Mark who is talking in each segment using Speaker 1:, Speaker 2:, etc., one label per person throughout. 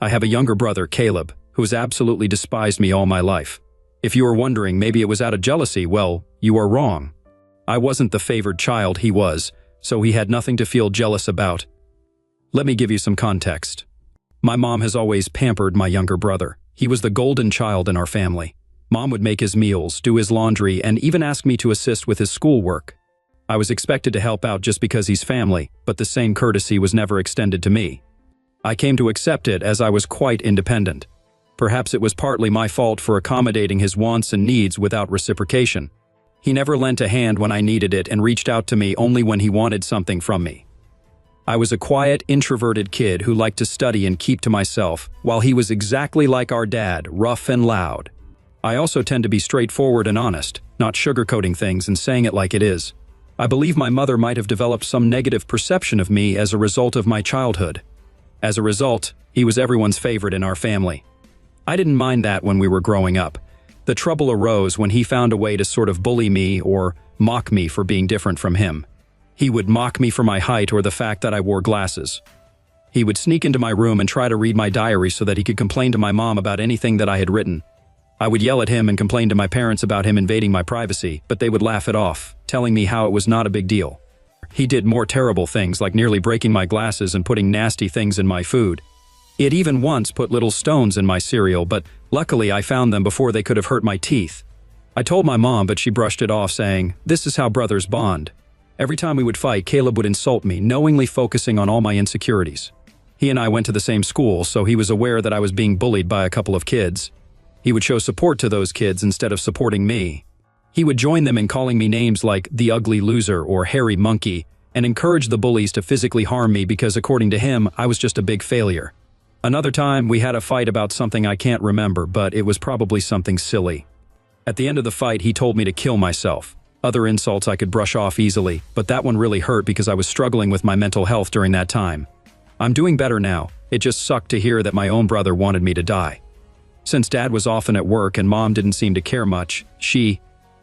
Speaker 1: I have a younger brother, Caleb, who has absolutely despised me all my life. If you are wondering maybe it was out of jealousy, well, you are wrong. I wasn't the favored child, he was, so he had nothing to feel jealous about. Let me give you some context. My mom has always pampered my younger brother. He was the golden child in our family. Mom would make his meals, do his laundry, and even ask me to assist with his schoolwork. I was expected to help out just because he's family, but the same courtesy was never extended to me. I came to accept it as I was quite independent. Perhaps it was partly my fault for accommodating his wants and needs without reciprocation. He never lent a hand when I needed it and reached out to me only when he wanted something from me. I was a quiet, introverted kid who liked to study and keep to myself, while he was exactly like our dad, rough and loud. I also tend to be straightforward and honest, not sugarcoating things and saying it like it is. I believe my mother might have developed some negative perception of me as a result of my childhood. As a result, he was everyone's favorite in our family. I didn't mind that when we were growing up. The trouble arose when he found a way to sort of bully me or mock me for being different from him. He would mock me for my height or the fact that I wore glasses. He would sneak into my room and try to read my diary so that he could complain to my mom about anything that I had written. I would yell at him and complain to my parents about him invading my privacy, but they would laugh it off, telling me how it was not a big deal. He did more terrible things like nearly breaking my glasses and putting nasty things in my food. He had even once put little stones in my cereal, but luckily I found them before they could have hurt my teeth. I told my mom, but she brushed it off, saying, "This is how brothers bond." Every time we would fight, Caleb would insult me, knowingly focusing on all my insecurities. He and I went to the same school, so he was aware that I was being bullied by a couple of kids. He would show support to those kids instead of supporting me. He would join them in calling me names like the ugly loser or hairy monkey, and encourage the bullies to physically harm me because, according to him, I was just a big failure. Another time, we had a fight about something I can't remember, but it was probably something silly. At the end of the fight, he told me to kill myself. Other insults I could brush off easily, but that one really hurt because I was struggling with my mental health during that time. I'm doing better now. It just sucked to hear that my own brother wanted me to die. Since Dad was often at work and Mom didn't seem to care much, she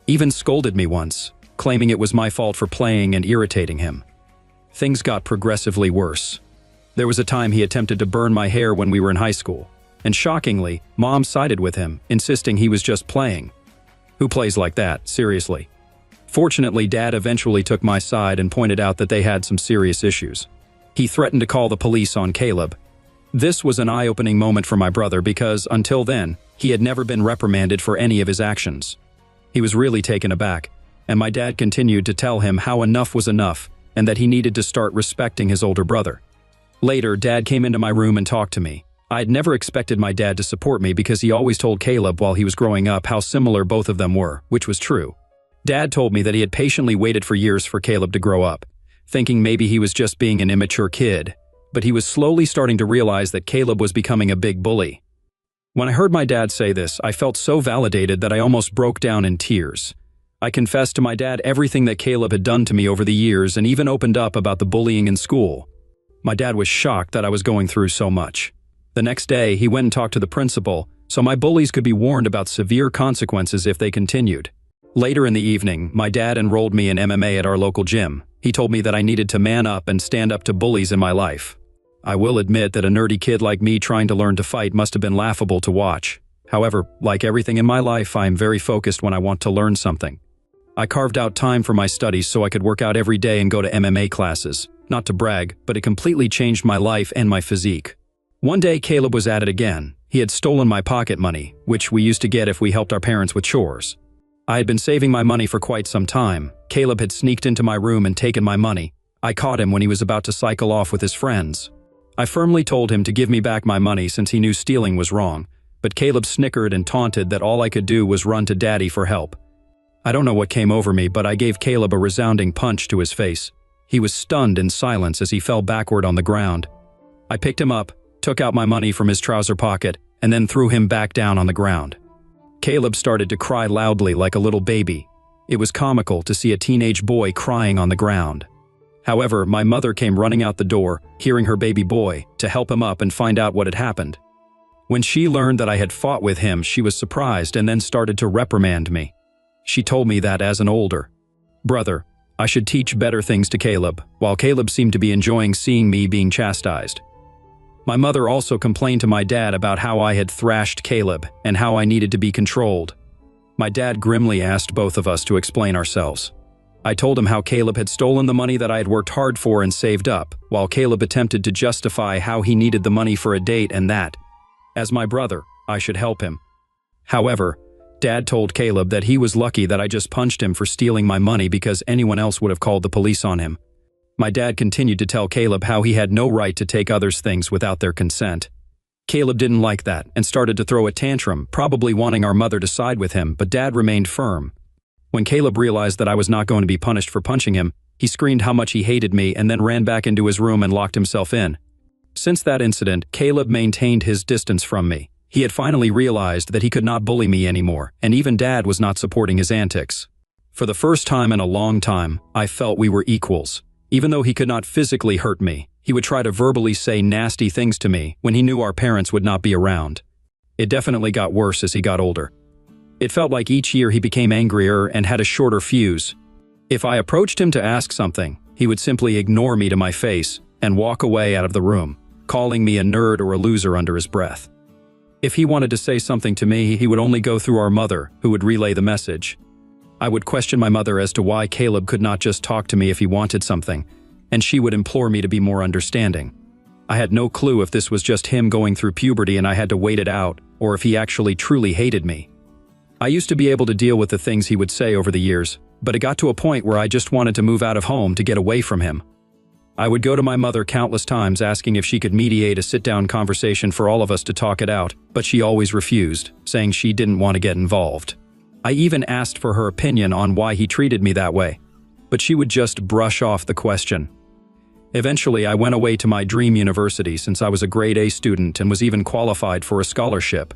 Speaker 1: even scolded me once, claiming it was my fault for playing and irritating him. Things got progressively worse. There was a time he attempted to burn my hair when we were in high school, and shockingly, Mom sided with him, insisting he was just playing. Who plays like that, seriously? Fortunately, Dad eventually took my side and pointed out that they had some serious issues. He threatened to call the police on Caleb. This was an eye-opening moment for my brother because, until then, he had never been reprimanded for any of his actions. He was really taken aback, and my dad continued to tell him how enough was enough and that he needed to start respecting his older brother. Later, Dad came into my room and talked to me. I had never expected my dad to support me because he always told Caleb while he was growing up how similar both of them were, which was true. Dad told me that he had patiently waited for years for Caleb to grow up, thinking maybe he was just being an immature kid, but he was slowly starting to realize that Caleb was becoming a big bully. When I heard my dad say this, I felt so validated that I almost broke down in tears. I confessed to my dad everything that Caleb had done to me over the years and even opened up about the bullying in school. My dad was shocked that I was going through so much. The next day, he went and talked to the principal, so my bullies could be warned about severe consequences if they continued. Later in the evening, my dad enrolled me in MMA at our local gym. He told me that I needed to man up and stand up to bullies in my life. I will admit that a nerdy kid like me trying to learn to fight must have been laughable to watch. However, like everything in my life, I am very focused when I want to learn something. I carved out time for my studies so I could work out every day and go to MMA classes. Not to brag, but it completely changed my life and my physique. One day, Caleb was at it again. He had stolen my pocket money, which we used to get if we helped our parents with chores. I had been saving my money for quite some time. Caleb had sneaked into my room and taken my money. I caught him when he was about to cycle off with his friends. I firmly told him to give me back my money since he knew stealing was wrong, but Caleb snickered and taunted that all I could do was run to Daddy for help. I don't know what came over me, but I gave Caleb a resounding punch to his face. He was stunned in silence as he fell backward on the ground. I picked him up, took out my money from his trouser pocket, and then threw him back down on the ground. Caleb started to cry loudly like a little baby. It was comical to see a teenage boy crying on the ground. However, my mother came running out the door, hearing her baby boy, to help him up and find out what had happened. When she learned that I had fought with him, she was surprised and then started to reprimand me. She told me that as an older brother, I should teach better things to Caleb, while Caleb seemed to be enjoying seeing me being chastised. My mother also complained to my dad about how I had thrashed Caleb and how I needed to be controlled. My dad grimly asked both of us to explain ourselves. I told him how Caleb had stolen the money that I had worked hard for and saved up, while Caleb attempted to justify how he needed the money for a date and that, as my brother, I should help him. However, Dad told Caleb that he was lucky that I just punched him for stealing my money because anyone else would have called the police on him. My dad continued to tell Caleb how he had no right to take others' things without their consent. Caleb didn't like that and started to throw a tantrum, probably wanting our mother to side with him, but Dad remained firm. When Caleb realized that I was not going to be punished for punching him, he screamed how much he hated me and then ran back into his room and locked himself in. Since that incident, Caleb maintained his distance from me. He had finally realized that he could not bully me anymore, and even Dad was not supporting his antics. For the first time in a long time, I felt we were equals. Even though he could not physically hurt me, he would try to verbally say nasty things to me when he knew our parents would not be around. It definitely got worse as he got older. It felt like each year he became angrier and had a shorter fuse. If I approached him to ask something, he would simply ignore me to my face and walk away out of the room, calling me a nerd or a loser under his breath. If he wanted to say something to me, he would only go through our mother, who would relay the message. I would question my mother as to why Caleb could not just talk to me if he wanted something, and she would implore me to be more understanding. I had no clue if this was just him going through puberty and I had to wait it out, or if he actually truly hated me. I used to be able to deal with the things he would say over the years, but it got to a point where I just wanted to move out of home to get away from him. I would go to my mother countless times asking if she could mediate a sit-down conversation for all of us to talk it out, but she always refused, saying she didn't want to get involved. I even asked for her opinion on why he treated me that way, but she would just brush off the question. Eventually, I went away to my dream university since I was a grade A student and was even qualified for a scholarship.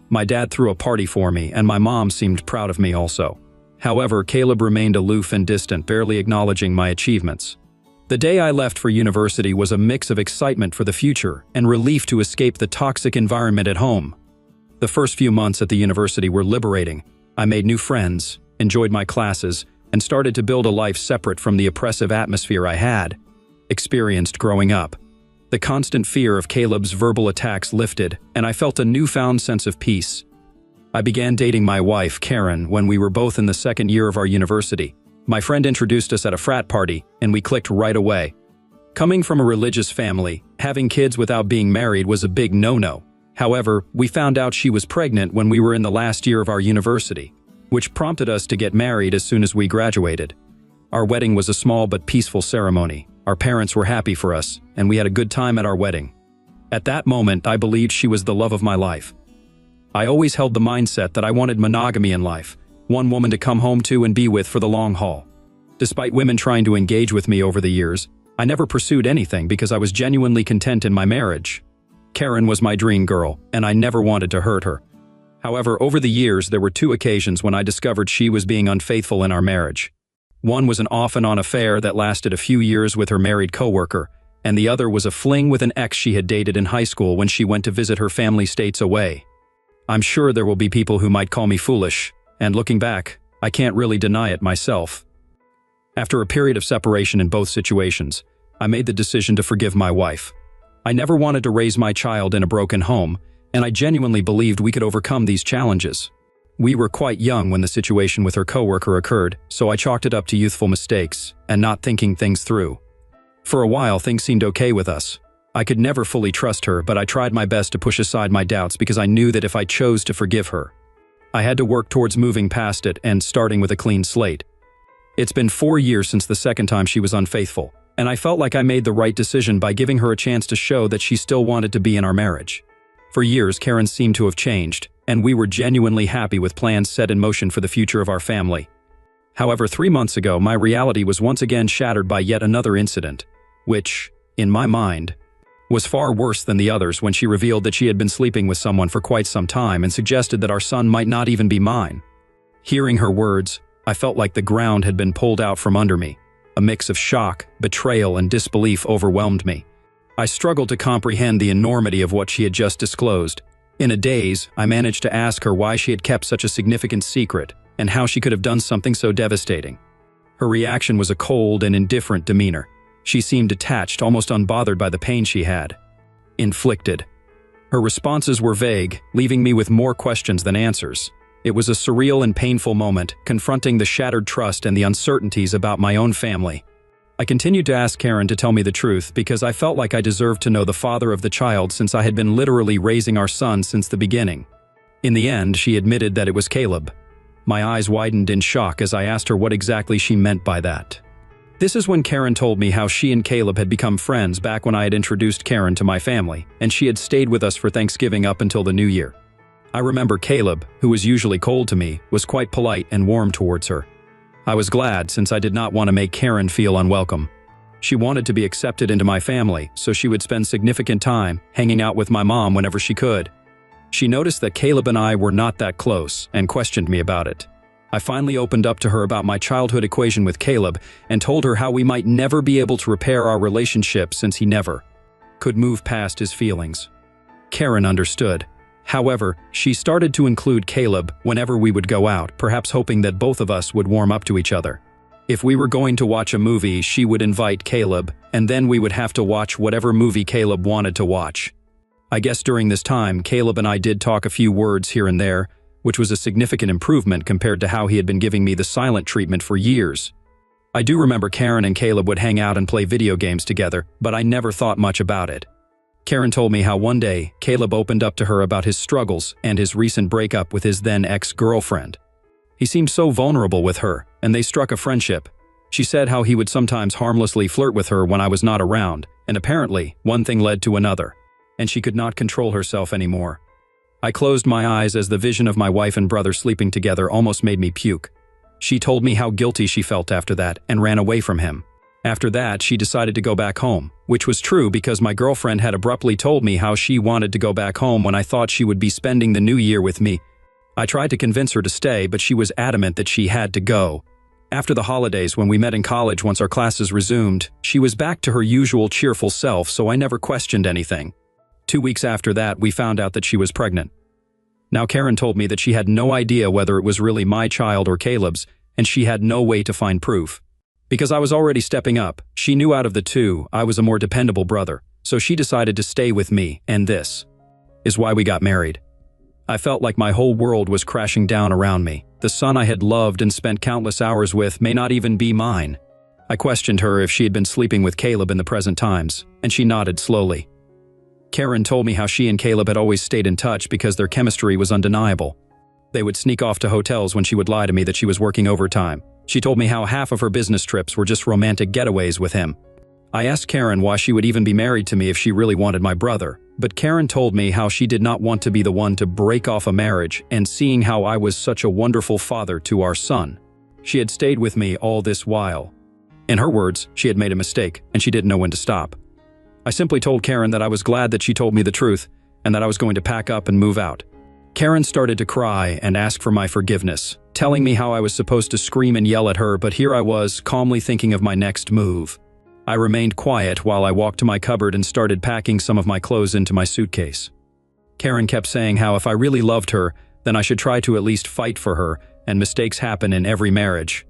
Speaker 1: My dad threw a party for me, and my mom seemed proud of me also. However, Caleb remained aloof and distant, barely acknowledging my achievements. The day I left for university was a mix of excitement for the future and relief to escape the toxic environment at home. The first few months at the university were liberating. I made new friends, enjoyed my classes, and started to build a life separate from the oppressive atmosphere I had experienced growing up. The constant fear of Caleb's verbal attacks lifted, and I felt a newfound sense of peace. I began dating my wife, Karen, when we were both in the second year of our university. My friend introduced us at a frat party, and we clicked right away. Coming from a religious family, having kids without being married was a big no-no. However, we found out she was pregnant when we were in the last year of our university, which prompted us to get married as soon as we graduated. Our wedding was a small but peaceful ceremony. Our parents were happy for us, and we had a good time at our wedding. At that moment, I believed she was the love of my life. I always held the mindset that I wanted monogamy in life, one woman to come home to and be with for the long haul. Despite women trying to engage with me over the years, I never pursued anything because I was genuinely content in my marriage. Karen was my dream girl, and I never wanted to hurt her. However, over the years, there were 2 occasions when I discovered she was being unfaithful in our marriage. One was an off-and-on affair that lasted a few years with her married coworker, and the other was a fling with an ex she had dated in high school when she went to visit her family states away. I'm sure there will be people who might call me foolish, and looking back, I can't really deny it myself. After a period of separation in both situations, I made the decision to forgive my wife. I never wanted to raise my child in a broken home, and I genuinely believed we could overcome these challenges. We were quite young when the situation with her coworker occurred, so I chalked it up to youthful mistakes and not thinking things through. For a while, things seemed okay with us. I could never fully trust her, but I tried my best to push aside my doubts because I knew that if I chose to forgive her, I had to work towards moving past it and starting with a clean slate. It's been 4 years since the second time she was unfaithful, and I felt like I made the right decision by giving her a chance to show that she still wanted to be in our marriage. For years, Karen seemed to have changed, and we were genuinely happy with plans set in motion for the future of our family. However, 3 months ago, my reality was once again shattered by yet another incident, which, in my mind, was far worse than the others when she revealed that she had been sleeping with someone for quite some time and suggested that our son might not even be mine. Hearing her words, I felt like the ground had been pulled out from under me. A mix of shock, betrayal, and disbelief overwhelmed me. I struggled to comprehend the enormity of what she had just disclosed. In a daze, I managed to ask her why she had kept such a significant secret and how she could have done something so devastating. Her reaction was a cold and indifferent demeanor. She seemed detached, almost unbothered by the pain she had. inflicted. Her responses were vague, leaving me with more questions than answers. It was a surreal and painful moment, confronting the shattered trust and the uncertainties about my own family. I continued to ask Karen to tell me the truth because I felt like I deserved to know the father of the child since I had been literally raising our son since the beginning. In the end, she admitted that it was Caleb. My eyes widened in shock as I asked her what exactly she meant by that. This is when Karen told me how she and Caleb had become friends back when I had introduced Karen to my family, and she had stayed with us for Thanksgiving up until the new year. I remember Caleb, who was usually cold to me, was quite polite and warm towards her. I was glad since I did not want to make Karen feel unwelcome. She wanted to be accepted into my family, so she would spend significant time hanging out with my mom whenever she could. She noticed that Caleb and I were not that close and questioned me about it. I finally opened up to her about my childhood equation with Caleb and told her how we might never be able to repair our relationship since he never could move past his feelings. Karen understood. However, she started to include Caleb whenever we would go out, perhaps hoping that both of us would warm up to each other. If we were going to watch a movie, she would invite Caleb, and then we would have to watch whatever movie Caleb wanted to watch. I guess during this time, Caleb and I did talk a few words here and there, which was a significant improvement compared to how he had been giving me the silent treatment for years. I do remember Karen and Caleb would hang out and play video games together, but I never thought much about it. Karen told me how one day, Caleb opened up to her about his struggles and his recent breakup with his then ex-girlfriend. He seemed so vulnerable with her, and they struck a friendship. She said how he would sometimes harmlessly flirt with her when I was not around, and apparently, one thing led to another, and she could not control herself anymore. I closed my eyes as the vision of my wife and brother sleeping together almost made me puke. She told me how guilty she felt after that and ran away from him. After that, she decided to go back home, which was true because my girlfriend had abruptly told me how she wanted to go back home when I thought she would be spending the new year with me. I tried to convince her to stay, but she was adamant that she had to go. After the holidays, when we met in college once our classes resumed, she was back to her usual cheerful self, so I never questioned anything. 2 weeks after that, we found out that she was pregnant. Now Karen told me that she had no idea whether it was really my child or Caleb's, and she had no way to find proof. Because I was already stepping up, she knew out of the two, I was a more dependable brother, so she decided to stay with me, and this is why we got married. I felt like my whole world was crashing down around me. The son I had loved and spent countless hours with may not even be mine. I questioned her if she had been sleeping with Caleb in the present times, and she nodded slowly. Karen told me how she and Caleb had always stayed in touch because their chemistry was undeniable. They would sneak off to hotels when she would lie to me that she was working overtime. She told me how half of her business trips were just romantic getaways with him. I asked Karen why she would even be married to me if she really wanted my brother, but Karen told me how she did not want to be the one to break off a marriage, and seeing how I was such a wonderful father to our son, she had stayed with me all this while. In her words, she had made a mistake, and she didn't know when to stop. I simply told Karen that I was glad that she told me the truth, and that I was going to pack up and move out. Karen started to cry and ask for my forgiveness, telling me how I was supposed to scream and yell at her, but here I was, calmly thinking of my next move. I remained quiet while I walked to my cupboard and started packing some of my clothes into my suitcase. Karen kept saying how if I really loved her, then I should try to at least fight for her, and mistakes happen in every marriage.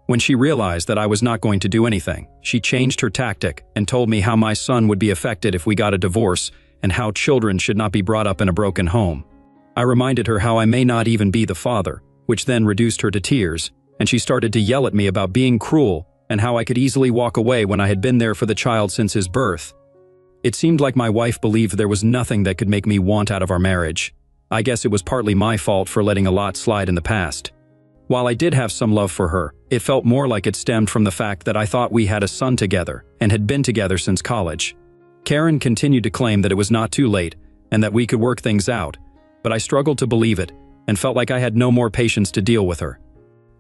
Speaker 1: When she realized that I was not going to do anything, she changed her tactic and told me how my son would be affected if we got a divorce and how children should not be brought up in a broken home. I reminded her how I may not even be the father, which then reduced her to tears, and she started to yell at me about being cruel and how I could easily walk away when I had been there for the child since his birth. It seemed like my wife believed there was nothing that could make me want out of our marriage. I guess it was partly my fault for letting a lot slide in the past. While I did have some love for her, it felt more like it stemmed from the fact that I thought we had a son together and had been together since college. Karen continued to claim that it was not too late and that we could work things out, but I struggled to believe it and felt like I had no more patience to deal with her.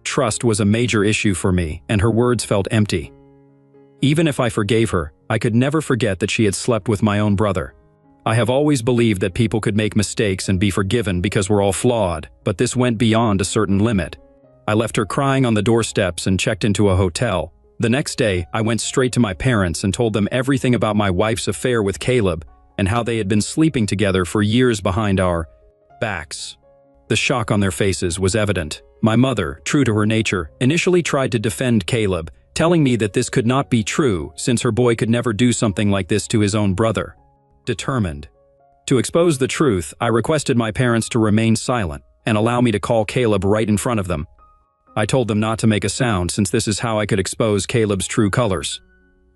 Speaker 1: Trust was a major issue for me, and her words felt empty. Even if I forgave her, I could never forget that she had slept with my own brother. I have always believed that people could make mistakes and be forgiven because we're all flawed, but this went beyond a certain limit. I left her crying on the doorsteps and checked into a hotel. The next day, I went straight to my parents and told them everything about my wife's affair with Caleb and how they had been sleeping together for years behind our backs. The shock on their faces was evident. My mother, true to her nature, initially tried to defend Caleb, telling me that this could not be true since her boy could never do something like this to his own brother. determined. To expose the truth, I requested my parents to remain silent and allow me to call Caleb right in front of them. I told them not to make a sound since this is how I could expose Caleb's true colors.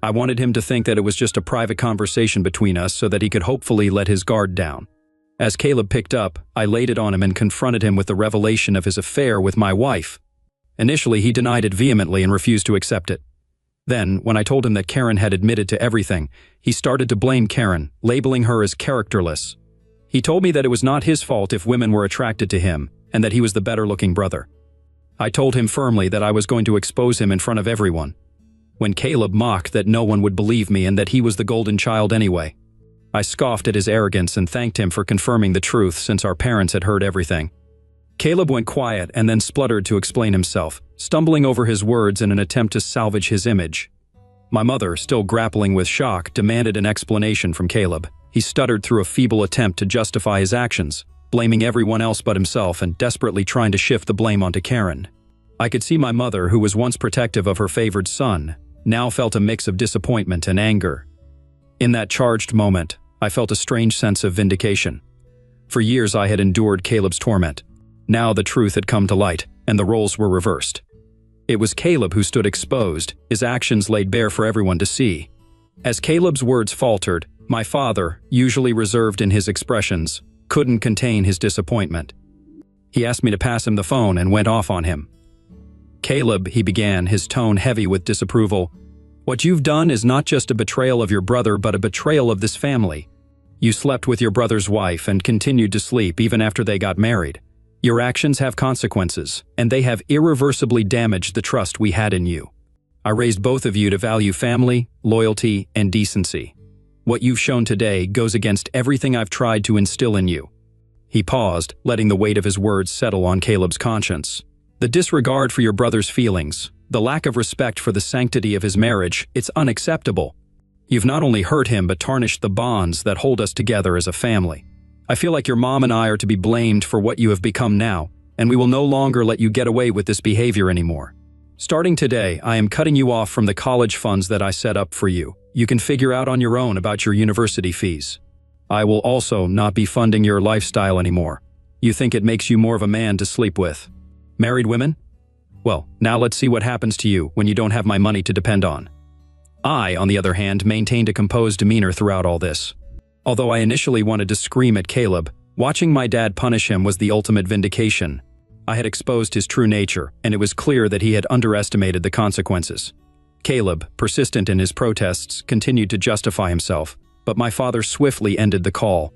Speaker 1: I wanted him to think that it was just a private conversation between us so that he could hopefully let his guard down. As Caleb picked up, I laid it on him and confronted him with the revelation of his affair with my wife. Initially, he denied it vehemently and refused to accept it. Then, when I told him that Karen had admitted to everything, he started to blame Karen, labeling her as characterless. He told me that it was not his fault if women were attracted to him, and that he was the better-looking brother. I told him firmly that I was going to expose him in front of everyone. When Caleb mocked that no one would believe me and that he was the golden child anyway, I scoffed at his arrogance and thanked him for confirming the truth since our parents had heard everything. Caleb went quiet and then spluttered to explain himself, stumbling over his words in an attempt to salvage his image. My mother, still grappling with shock, demanded an explanation from Caleb. He stuttered through a feeble attempt to justify his actions, blaming everyone else but himself and desperately trying to shift the blame onto Karen. I could see my mother, who was once protective of her favored son, now felt a mix of disappointment and anger. In that charged moment, I felt a strange sense of vindication. For years I had endured Caleb's torment. Now the truth had come to light, and the roles were reversed. It was Caleb who stood exposed, his actions laid bare for everyone to see. As Caleb's words faltered, my father, usually reserved in his expressions, couldn't contain his disappointment. He asked me to pass him the phone and went off on him. "Caleb," he began, his tone heavy with disapproval, "what you've done is not just a betrayal of your brother but a betrayal of this family. You slept with your brother's wife and continued to sleep even after they got married. Your actions have consequences, and they have irreversibly damaged the trust we had in you. I raised both of you to value family, loyalty, and decency. What you've shown today goes against everything I've tried to instill in you." He paused, letting the weight of his words settle on Caleb's conscience. "The disregard for your brother's feelings, the lack of respect for the sanctity of his marriage, it's unacceptable. You've not only hurt him but tarnished the bonds that hold us together as a family. I feel like your mom and I are to be blamed for what you have become now, and we will no longer let you get away with this behavior anymore. Starting today, I am cutting you off from the college funds that I set up for you. You can figure out on your own about your university fees. I will also not be funding your lifestyle anymore. You think it makes you more of a man to sleep with married women? Well, now let's see what happens to you when you don't have my money to depend on." I, on the other hand, maintained a composed demeanor throughout all this. Although I initially wanted to scream at Caleb, watching my dad punish him was the ultimate vindication. I had exposed his true nature, and it was clear that he had underestimated the consequences. Caleb, persistent in his protests, continued to justify himself, but my father swiftly ended the call,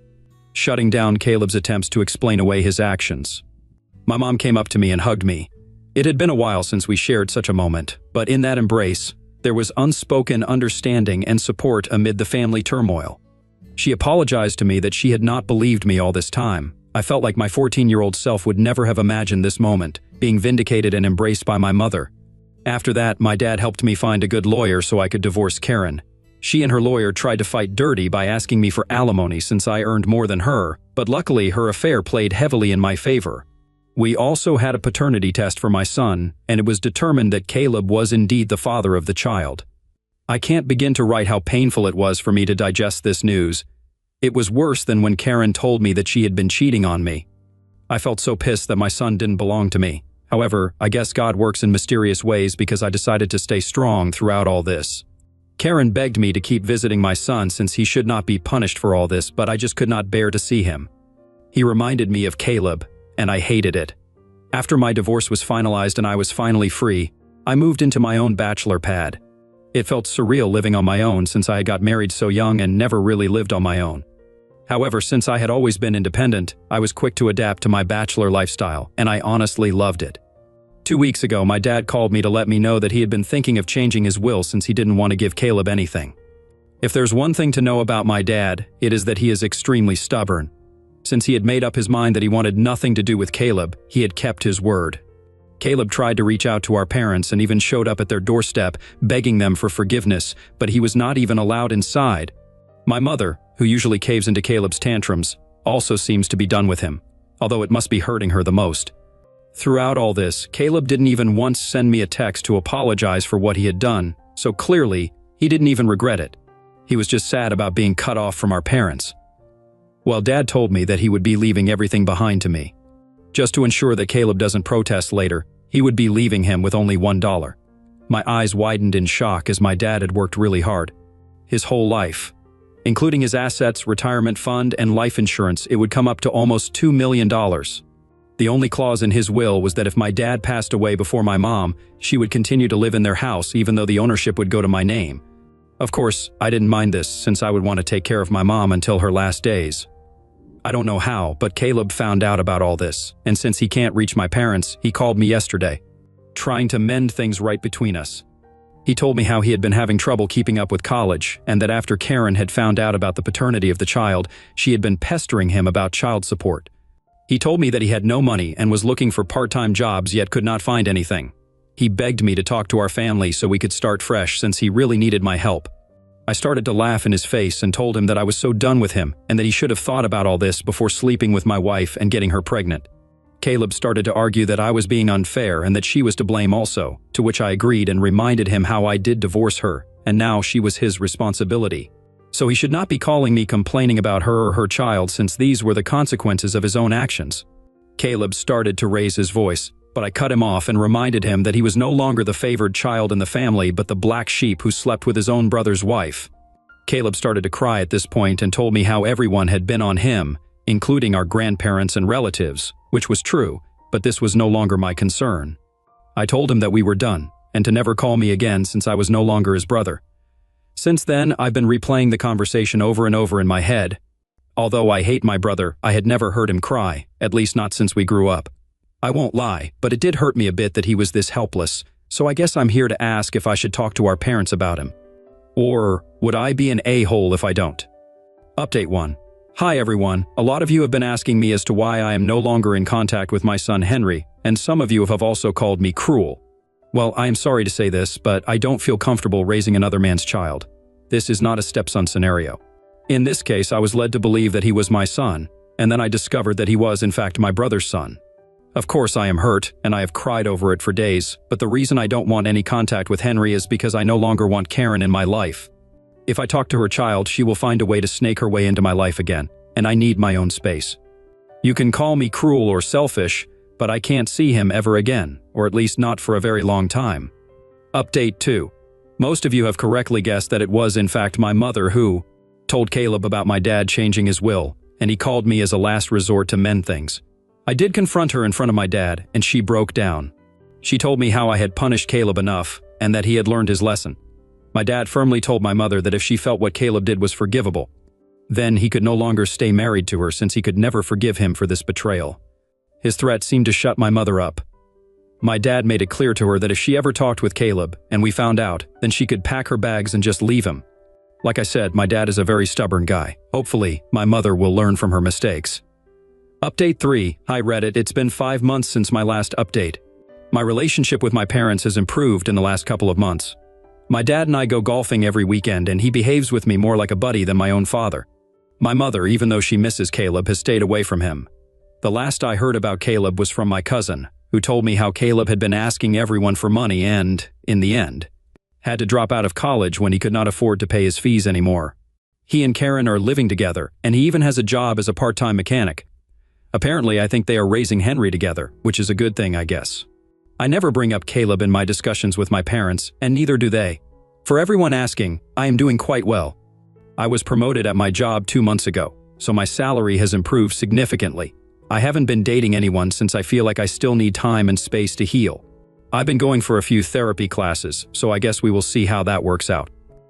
Speaker 1: shutting down Caleb's attempts to explain away his actions. My mom came up to me and hugged me. It had been a while since we shared such a moment, but in that embrace, there was unspoken understanding and support amid the family turmoil. She apologized to me that she had not believed me all this time. I felt like my 14-year-old self would never have imagined this moment, being vindicated and embraced by my mother. After that, my dad helped me find a good lawyer so I could divorce Karen. She and her lawyer tried to fight dirty by asking me for alimony since I earned more than her, but luckily her affair played heavily in my favor. We also had a paternity test for my son, and it was determined that Caleb was indeed the father of the child. I can't begin to write how painful it was for me to digest this news. It was worse than when Karen told me that she had been cheating on me. I felt so pissed that my son didn't belong to me. However, I guess God works in mysterious ways because I decided to stay strong throughout all this. Karen begged me to keep visiting my son since he should not be punished for all this, but I just could not bear to see him. He reminded me of Caleb, and I hated it. After my divorce was finalized and I was finally free, I moved into my own bachelor pad. It felt surreal living on my own since I got married so young and never really lived on my own. However, since I had always been independent, I was quick to adapt to my bachelor lifestyle, and I honestly loved it. 2 weeks ago, my dad called me to let me know that he had been thinking of changing his will since he didn't want to give Caleb anything. If there's one thing to know about my dad, it is that he is extremely stubborn. Since he had made up his mind that he wanted nothing to do with Caleb, he had kept his word. Caleb tried to reach out to our parents and even showed up at their doorstep, begging them for forgiveness, but he was not even allowed inside. My mother, who usually caves into Caleb's tantrums, also seems to be done with him, although it must be hurting her the most. Throughout all this, Caleb didn't even once send me a text to apologize for what he had done, so clearly, he didn't even regret it. He was just sad about being cut off from our parents. Well, Dad told me that he would be leaving everything behind to me. Just to ensure that Caleb doesn't protest later, he would be leaving him with only $1. My eyes widened in shock as my dad had worked really hard. His whole life, including his assets, retirement fund, and life insurance, it would come up to almost $2 million. The only clause in his will was that if my dad passed away before my mom, she would continue to live in their house even though the ownership would go to my name. Of course, I didn't mind this since I would want to take care of my mom until her last days. I don't know how, but Caleb found out about all this, and since he can't reach my parents, he called me yesterday, trying to mend things right between us. He told me how he had been having trouble keeping up with college, and that after Karen had found out about the paternity of the child, she had been pestering him about child support. He told me that he had no money and was looking for part-time jobs yet could not find anything. He begged me to talk to our family so we could start fresh since he really needed my help. I started to laugh in his face and told him that I was so done with him and that he should have thought about all this before sleeping with my wife and getting her pregnant. Caleb started to argue that I was being unfair and that she was to blame also, to which I agreed and reminded him how I did divorce her, and now she was his responsibility. So he should not be calling me complaining about her or her child since these were the consequences of his own actions. Caleb started to raise his voice, but I cut him off and reminded him that he was no longer the favored child in the family but the black sheep who slept with his own brother's wife. Caleb started to cry at this point and told me how everyone had been on him, including our grandparents and relatives, which was true, but this was no longer my concern. I told him that we were done, and to never call me again since I was no longer his brother. Since then, I've been replaying the conversation over and over in my head. Although I hate my brother, I had never heard him cry, at least not since we grew up. I won't lie, but it did hurt me a bit that he was this helpless, so I guess I'm here to ask if I should talk to our parents about him. Or would I be an a-hole if I don't? Update 1. Hi everyone, a lot of you have been asking me as to why I am no longer in contact with my son Henry, and some of you have also called me cruel. Well, I am sorry to say this, but I don't feel comfortable raising another man's child. This is not a stepson scenario. In this case, I was led to believe that he was my son, and then I discovered that he was in fact my brother's son. Of course I am hurt, and I have cried over it for days, but the reason I don't want any contact with Henry is because I no longer want Karen in my life. If I talk to her child, she will find a way to snake her way into my life again, and I need my own space. You can call me cruel or selfish, but I can't see him ever again, or at least not for a very long time. Update 2. Most of you have correctly guessed that it was in fact my mother who told Caleb about my dad changing his will, and he called me as a last resort to mend things. I did confront her in front of my dad, and she broke down. She told me how I had punished Caleb enough, and that he had learned his lesson. My dad firmly told my mother that if she felt what Caleb did was forgivable, then he could no longer stay married to her since he could never forgive him for this betrayal. His threat seemed to shut my mother up. My dad made it clear to her that if she ever talked with Caleb, and we found out, then she could pack her bags and just leave him. Like I said, my dad is a very stubborn guy. Hopefully, my mother will learn from her mistakes. Update 3. Hi Reddit, it's been 5 months since my last update. My relationship with my parents has improved in the last couple of months. My dad and I go golfing every weekend, and he behaves with me more like a buddy than my own father. My mother, even though she misses Caleb, has stayed away from him. The last I heard about Caleb was from my cousin, who told me how Caleb had been asking everyone for money and, in the end, had to drop out of college when he could not afford to pay his fees anymore. He and Karen are living together, and he even has a job as a part-time mechanic. Apparently, I think they are raising Henry together, which is a good thing, I guess. I never bring up Caleb in my discussions with my parents, and neither do they. For everyone asking, I am doing quite well. I was promoted at my job 2 months ago, so my salary has improved significantly. I haven't been dating anyone since I feel like I still need time and space to heal. I've been going for a few therapy classes, so I guess we will see how that works out.